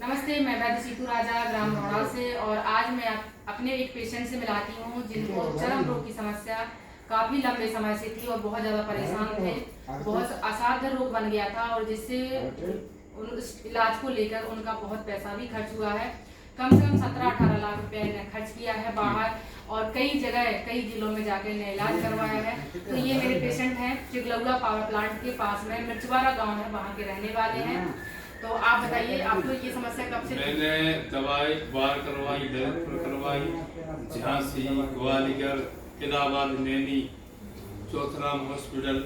नमस्ते, मैं वैद्य सीतू राजा ग्राम रोड़ा से। और आज मैं अपने एक पेशेंट से मिलाती हूँ जिनको चर्म रोग की समस्या काफ़ी लंबे समय से थी और बहुत ज़्यादा परेशान थे। बहुत असाध्य रोग बन गया था और जिससे उस इलाज को लेकर उनका बहुत पैसा भी खर्च हुआ है। कम से कम 17-18 लाख रुपए ने खर्च किया है बाहर और कई जगह कई जिलों में जाकर इन्हें इलाज करवाया है। तो ये मेरे पेशेंट हैं चिगलौला पावर प्लांट के पास में मिर्चवाड़ा गाँव है, वहाँ के रहने वाले हैं। तो आप बताइए, आपको ये समस्या कब से? मैंने दवाई बार करवाई, दर्द करवाई, झांसी, ग्वालियर, इलाहाबाद, नैनी, चौथराम हॉस्पिटल,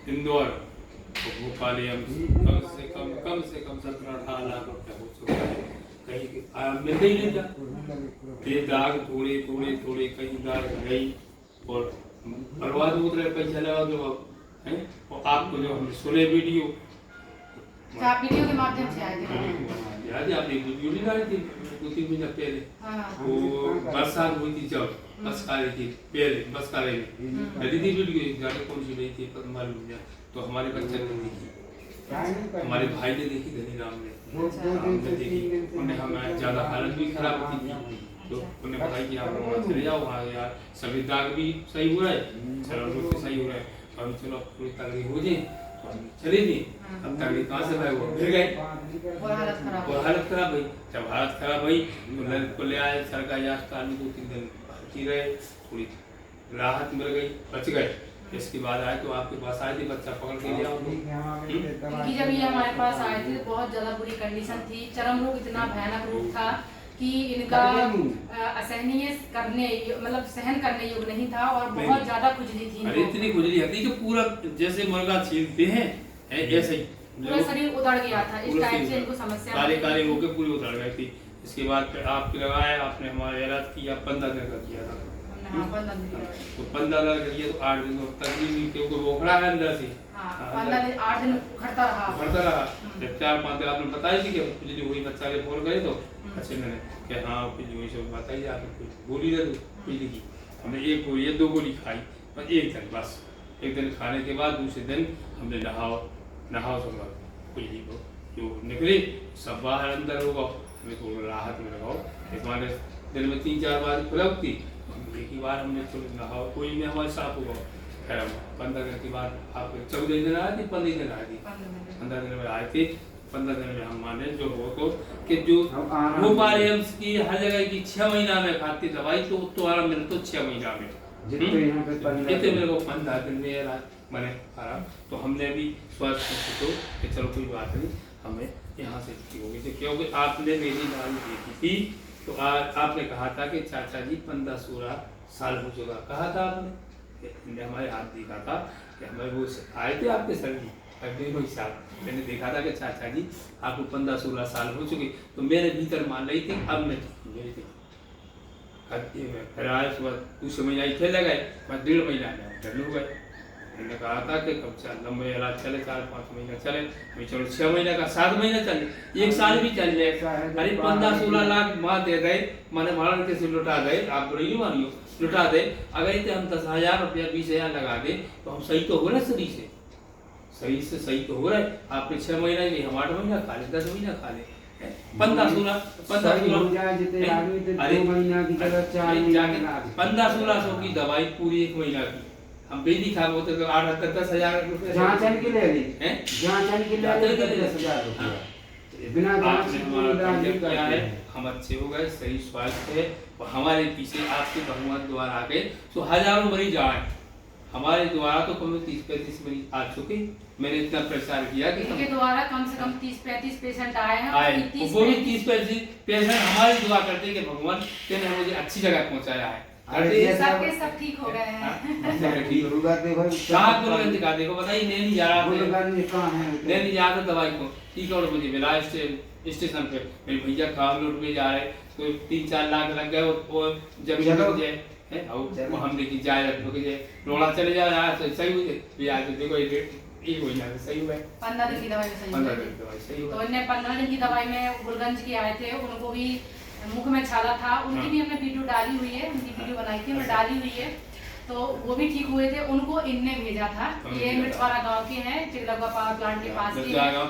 इंदौर, भोपाल कम से कम 17-18 लाख रुपया हो चुका है। कहीं मिलते ही नहीं था। ये दाग थोड़े कहीं दाग गई और बर्बाद हो रहे पैसा लगा दो है। और आपको जो हमने सुने वीडियो आप वीडियो के माध्यम से आए थे? याद है, आपने वीडियो नहीं डाली थी 2-3 महीने पहले। वो बरसात हुई थी जब बस का रही थी पहले बस का रही नदी थी वीडियो, जाने कौन सी रही थी पता मालूम नहीं। तो हमारे बच्चे ने देखी, हमारे भाई ने देखी, धनी राम ने देखी। उन्हें हमें ज्यादा हालत भी खराब होती थी तो उन्हें बताया कि आप वहाँ चले जाओ, वहाँ यार सभी दाग भी सही हो रहा है, चलो भी सही हो रहा है। हम चलो पूरी तगड़ी हो जाए चले नहीं। अब तगड़ी कहाँ से भाई वो फिर गए और हालत खराब हुई। जब हालत खराब हुई तो ले आए सरकारी अस्पताल में, 2-3 दिन भर्ती रहे, थोड़ी राहत मिल गई, बच गए। इसके बाद आए तो आपके पास आए थे, बच्चा पकड़ के लिया क्योंकि जब ये हमारे पास आए थे बहुत ज्यादा बुरी कंडीशन थी। चरम रोग इतना भयानक रोग था कि इनका असहनीय करने मतलब सहन करने योग्य नहीं था और बहुत ज्यादा खुजली थी। अरे इतनी खुजली आती कि पूरा जैसे मुर्गा छीलते हैं ऐसे ही पूरा शरीर उधड़ गया था। इस टाइप से इनको समस्या काले होकर पूरी उधड़ गई थी। इसके बाद आपके लगाया, आपने हमारा इलाज किया, 15 दिन का किया था। तो 15 दिन का किया तो 8 दिन तक भी क्योंकि वो खड़ा है अंदर से 8 दिन खड़ता रहा। जब 4-5 दिन आपने बताया थी कि खुजली हुई, बच्चा के फोन करे तो अच्छे मैंने कि हाँ खुजली हुई, सब बताइए आपने कुछ गोली दे दो खुजली की। हमने 1 गोली या 2 गोली खाई, बस 1 दिन, बस 1 दिन खाने के बाद दूसरे दिन हमने नहाओ सब खुजली को जो निकली सब बाहर अंदर होगा, हमें थोड़ा राहत में लगाओ। हमारे दिन में 3-4 बार खुलक थी, एक ही बार हमने थोड़ी नहाओ कोई में हमारे साफ होगा। खैर 15 दिन के बाद आप 14 दिन आए थे, 15 दिन आए थे, 15 दिन में आए थे। 15 दिन में हम माने जो हो तो कि जो भोपाल एम्स की हर जगह की 6 महीना में खाती दवाई तो आराम मिलता तो 6 महीना में जितने मेरे को 15 दिन में मैंने खराब। तो हमने भी स्वास्थ्य सोचो कि चलो कोई बात नहीं, हमें यहाँ से ठीक होगी। तो क्योंकि आपने मेरी दवाई देखी थी तो आपने कहा था कि चाचा जी 15-16 साल हो चुका, कहा था आपने, हमारे हाथ देखा था कि हमें वो आए थे आपके सर जी साहब, मैंने देखा था कि चाचा जी आपको 15-16 साल हो चुके। तो मेरे भीतर मान रही थी अब मैं मेरी थी फिर आए सुबह दूसरे महीना फिर लगाए, बस 1.5 महीना में फिर हो गए। मैंने कहा था कि कब चल लंबे इलाज चले, 4-5 महीना चले, चलो 6 महीने का 7 महीना चले, 1 साल भी चल जाए। अरे 15-16 लाख माँ दे गए, मैंने भाड़ा कैसे लुटा गए, आप बुरी नहीं मानियो, लुटा दे। अगर इतने हम 10,000 रुपया 20,000 लगा दे तो हम सही तो हो रहे, सही से सही तो हो रहे। आपने 6 महीना की, हम 8 महीना खा ले, 10 महीना खा ले, 15-16 की दवाई पूरी 1 महीना की हम बेदी खा बोलते तो 8-10,000 रुपये जांचन के लिए भी 10,000 रुपये बिना क्या है। हम अच्छे हो गए, सही स्वास्थ्य है और हमारे पीछे आपके भगवान द्वारा आ गए तो हजारों मरीज आए हमारे द्वारा। तो कम 30-35 मरीज आ चुके। मैंने इतना प्रचार किया कि इनके द्वारा कम से कम 30-35 पेशेंट आए हैं। वो भी 30-35 पेशेंट हमारी दुआ करते कि भगवान ने मुझे अच्छी जगह पहुंचाया है। सब ठीक हो गए हैं। देखो बताइए, नैनी जा रहा था दवाई को, ठीक है, मुझे मिला स्टेशन पे मेरे भैया काम लौट में जा रहे तो 3-4 लाख लग गए और जब हम देखिए जाए रोड़ा चले जाओ यार सही हुई। देखो एक महीना में सही हुआ, 15 दिन की दवाई में सही हुआ। तो इन्हें 15 दिन की दवाई में गुलगंज के आए थे, उनको भी मुख में छाला था, उनकी भी हमने वीडियो डाली हुई है, उनकी वीडियो बनाई थी हमने डाली हुई है। तो वो भी ठीक हुए थे। उनको इनने भेजा था। ये मिर्चवाड़ा गांव के हैं, चिगलगवा पावर प्लांट के पास के हैं और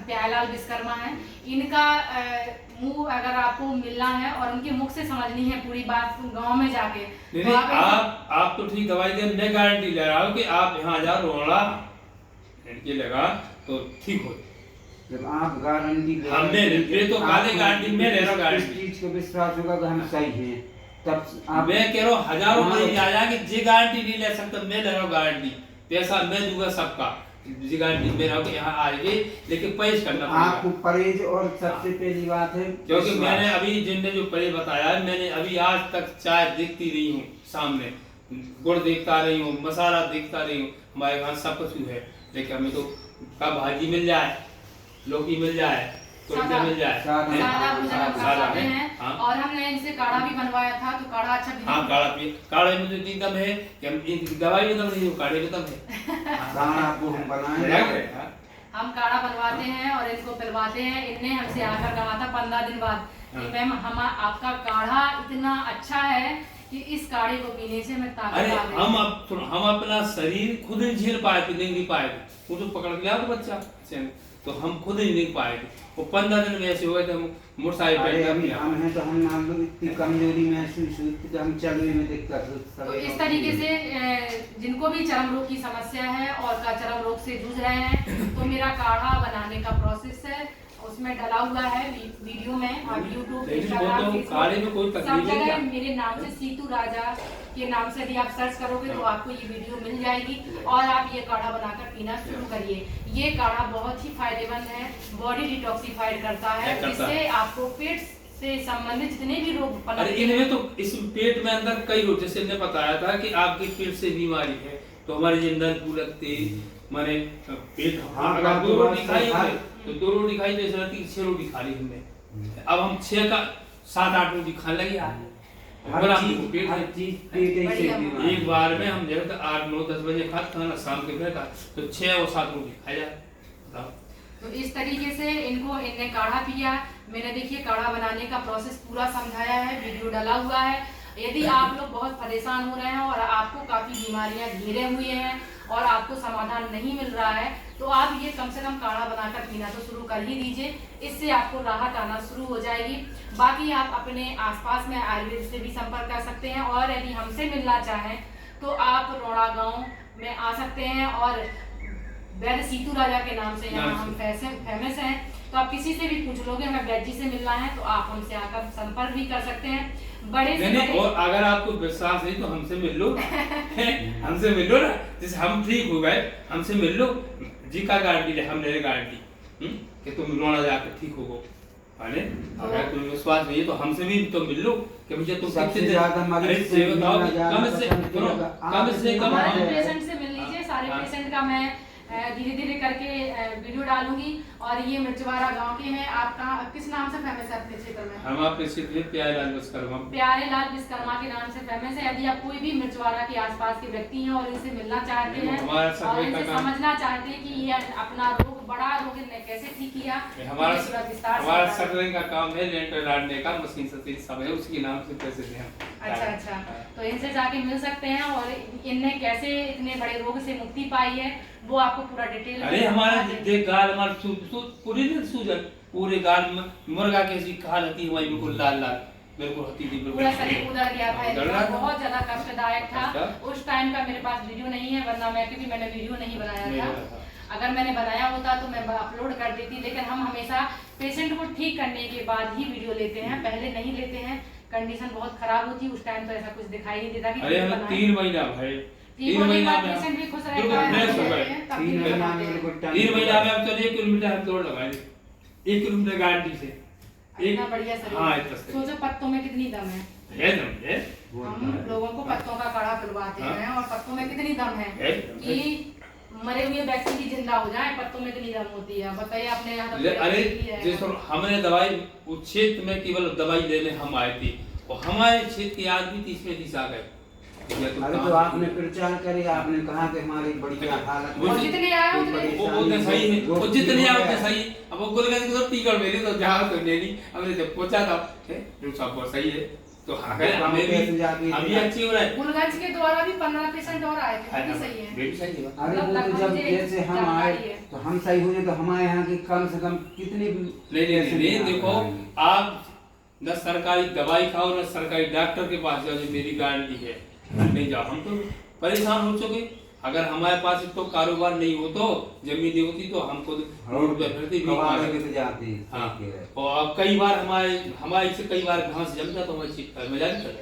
प्यारेलाल विश्वकर्मा है। इनका मुंह अगर आपको मिलना है और उनके मुख से समझनी है पूरी बात गांव में जाके, नहीं, आप तो ठीक दवाई दे, मैं गारंटी ले रहा हूँ कि आप यहाँ जा रोड़ा इनके लगा तो ठीक हो। जब आप गारंटी हमने ये तो काले गारंटी में ले रहा गारंटी, चीज को विश्वास होगा कि हम सही हैं, तब आप मैं कह रहा हूँ हजारों में आया कि जी गारंटी नहीं ले सकता, मैं ले रहा हूँ गारंटी, पैसा मैं दूंगा सबका, जी गारंटी में रहा हूँ कि यहाँ आएगी, लेकिन परहेज करना पड़ेगा आपको। परहेज और सबसे पहली बात है क्योंकि मैंने अभी जिनने जो परहेज बताया है, मैंने अभी आज तक चाय देखती नहीं हूँ सामने, गुड़ देखता रही हूँ, मसाला देखता रही हूँ, हमारे यहाँ सब कुछ है, लेकिन हमें तो का भाजी मिल जाए, लौकी मिल जाए, कुर्ते मिल जाए, सादा भोजन हम खा सकते हैं। हाँ। और हमने इनसे काढ़ा भी बनवाया था, तो काढ़ा अच्छा भी। हाँ, काढ़ा पी, काढ़े में तो इतनी दम है कि हम इनकी दवाई में दम नहीं है, काढ़े में दम है। काढ़ा आपको हम बनाएंगे, हम काढ़ा बनवाते हैं और इसको पिलवाते हैं। इनने हमसे आकर कहा था 15 दिन बाद कि मैम हम आपका काढ़ा इतना अच्छा है कि इस काढ़े को पीने से मैं ताकत अरे आ गई। हम अपना शरीर खुद ही झेल पाए थे, नहीं पाए थे, वो तो पकड़ के लिया तो बच्चा, तो हम खुद ही नहीं पाए थे, वो 15 दिन में ऐसे हो गए थे, हम मोटरसाइकिल अभी हम हैं तो हम आप लोग इतनी कमजोरी महसूस हुई कि हम चलने में दिक्कत हो। तो इस तरीके से जिनको भी चर्म रोग की समस्या है और का चर्म रोग से जूझ रहे हैं, तो मेरा काढ़ा बनाने का प्रोसेस है, उसमें डला हुआ है वीडियो में, और यूट्यूब, इंस्टाग्राम, फेसबुक सब जगह मेरे नाम से सीतू राजा के नाम से भी आप सर्च करोगे तो आपको ये वीडियो मिल जाएगी और आप ये काढ़ा बनाकर पीना शुरू करिए। ये काढ़ा बहुत ही फायदेमंद है, बॉडी डिटॉक्सिफाइड करता है, जिससे आपको पेट से संबंधित जितने भी रोग अरे इनमें तो इस पेट में अंदर कई रोग, जैसे इन्हें बताया था कि आपके पेट से बीमारी है, तो हमारे जो नल पूरकते माने पेट, अगर 2 रोटी खाई तो 2 रोटी खाई तो ऐसा लगती 6 रोटी खा ली हमने, अब हम 6 का 7-8 रोटी खाने लगे यार, हर चीज पेट ऐसे एक बार में हम जब 8-9-10 बजे खाते खाना, शाम के फिर खा तो 6 और 7 रोटी खा जाए। तो इस तरीके से इनने काढ़ा पिया। मैंने देखिए काढ़ा बनाने का प्रोसेस पूरा समझाया है, वीडियो डाला हुआ है। यदि आप लोग बहुत परेशान हो रहे हैं और आपको काफी बीमारियां घेरे हुए हैं और आपको समाधान नहीं मिल रहा है, तो आप ये कम से कम काढ़ा बनाकर पीना तो शुरू कर ही दीजिए, इससे आपको राहत आना शुरू हो जाएगी। बाकी आप अपने आसपास में आयुर्वेद से भी संपर्क कर सकते हैं, और यदि हमसे मिलना चाहें तो आप रोड़ा गांव में आ सकते हैं, और वैद्य सीतू राजा के नाम से यहाँ हम फेमस हैं। तो आप किसी से भी पूछ लोगे हमें वैद्य जी से मिलना है, तो आप हमसे आकर संपर्क भी कर सकते हैं। बड़े से बड़े, और अगर आपको विश्वास नहीं तो हमसे मिल लो हमसे मिल लो ना, जैसे हम ठीक हो गए, हमसे मिल लो, जी का गारंटी है, हम ले गारंटी कि तुम रोना जाकर ठीक हो गो। अगर तुम्हें विश्वास नहीं है तो हमसे भी तो मिल लो कि मुझे तुम सबसे ज्यादा पेशेंट से मिल लीजिए। सारे पेशेंट का मैं धीरे धीरे करके वीडियो डालूंगी। और ये मिर्चवाड़ा गांव के हैं। आप कहाँ किस नाम से फेमस है अपने क्षेत्र में? हम आपके क्षेत्र में प्यारेलाल विश्वकर्मा। प्यारेलाल विश्वकर्मा के नाम से फेमस है। यदि आप कोई भी मिर्चवाड़ा के आसपास के व्यक्ति हैं और इनसे मिलना चाहते हैं और इनसे समझना चाहते हैं कि ये अपना रोग, बड़ा रोग इन्होंने कैसे ठीक किया, हमारा सर्जरी का काम है, लेंटर डालने का, मशीन से सब है, उसके नाम से पैसे दें। अच्छा, तो इनसे जाके मिल सकते हैं और इनने कैसे इतने बड़े रोग से मुक्ति पाई है वो आपको पूरा डिटेल। अरे हमारा देख गाल हमारा पूरी सूजन, पूरे गाल में मुर्गा कैसी खाल होती है, वही बिल्कुल लाल लाल बिल्कुल होती थी, पूरा शरीर उधर गया था, बहुत ज्यादा कष्टदायक था। उस टाइम का मेरे पास वीडियो नहीं है, वरना मैंने वीडियो नहीं बनाया था। अगर मैंने बनाया होता तो मैं अपलोड कर देती, लेकिन हम हमेशा पेशेंट को ठीक करने के बाद ही वीडियो लेते हैं, पहले नहीं लेते हैं। कंडीशन बहुत खराब होती है, उस टाइम तो ऐसा कुछ दिखाई नहीं देता कि अरे हम 3 महीना भाई, 3 महीना पेशेंट भी खुश रहता है। 3 महीना में हम चलिए 1 किलोमीटर हम दौड़ लगाएंगे, 1 किलोमीटर गारंटी से। इतना बढ़िया शरीर। हाँ, सोचो पत्तों में कितनी दम है। दम है। हम लोगों को पत्तों का काढ़ा पिलवाते हैं और पत्तों में कितनी दम है कि मरे हुए व्यक्ति की जिंदा हो जाए, पत्तों में कितनी दम होती है, बताइए आपने यहाँ तक। अरे जैसे हमने दवाई उस क्षेत्र में केवल दवाई लेने हम आए थे और हमारे क्षेत्र के आदमी 30 आ गए। अरे तो आपने प्रचार करे, आपने कहा कि हमारी बढ़िया हालत, जितने आए उतने सही है, वो जितने आए उतने सही। अब वो बोल गए कि तो टिकट मेरी तो जहाँ तो ले ली, हमने जब पहुंचा था जो सब सही है, तो अगर हमें भी अभी अच्छी हो रहा है। गुलगंज के द्वारा भी 15 पेशेंट और आए थे, वो भी सही है। वे भी सही है। अरे वो तो जब जैसे हम आए तो हम सही हो जाए तो हमारे यहाँ की कम से कम कितने भी नहीं देखो, आप न सरकारी दवाई खाओ न सरकारी डॉक्टर के पास जाओ, जो मेरी गारंटी है नहीं जाओ। हम तो परेशान हो चुके, अगर हमारे पास तो कारोबार नहीं हो तो जमीन नहीं होती तो हमको रोड पर फिरते भी जाती। हाँ, और अब कई बार हमारे से कई बार घास जम जाता, हमारी मजा नहीं करता।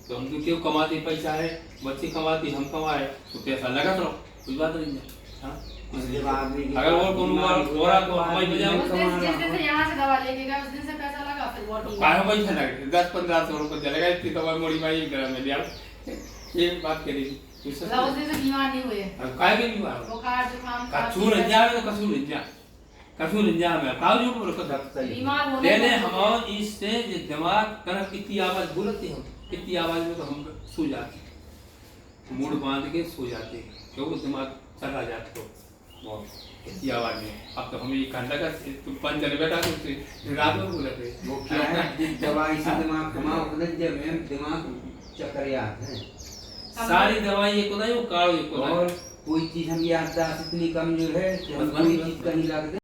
तो हम तो क्यों कमाते पैसा है, बच्चे कमाते हम कमाए तो पैसा लगा तो कोई बात नहीं है। हाँ, अगर और कौन और तो हमारी वजह जिस दिन से यहाँ से दवा लेके गए उस दिन से पैसा लगा, फिर वो ठीक है। पैसा पैसा लगे 10-15 रुपए चलेगा, इतनी दवा मोड़ी माई एक तरह में लिया। ये बात करी उस दिन से बीमार नहीं हुए। अब काय के बीमार हो, बुखार जुकाम कसूर इंजा में तो कसूर इंजा में काउ जो बोलो कसूर बीमार होने लेने हम इससे जो दिमाग तरफ कितनी आवाज बोलते हम, कितनी आवाज में तो हम सो जाते, मूड बांध के सो जाते, क्योंकि दिमाग चला जाता तो कितनी आवाज में। अब तो हमें घंटा का पंचर बैठा तो रात में बोलते वो क्या है, दवाई से दिमाग घुमाओ जब दिमाग चक्कर आते हैं। सारी दवाई एक होता है, वो काढ़ एक होता है। और कोई चीज हम याददाश्त इतनी कमजोर है कि हम कोई चीज कहीं रख दें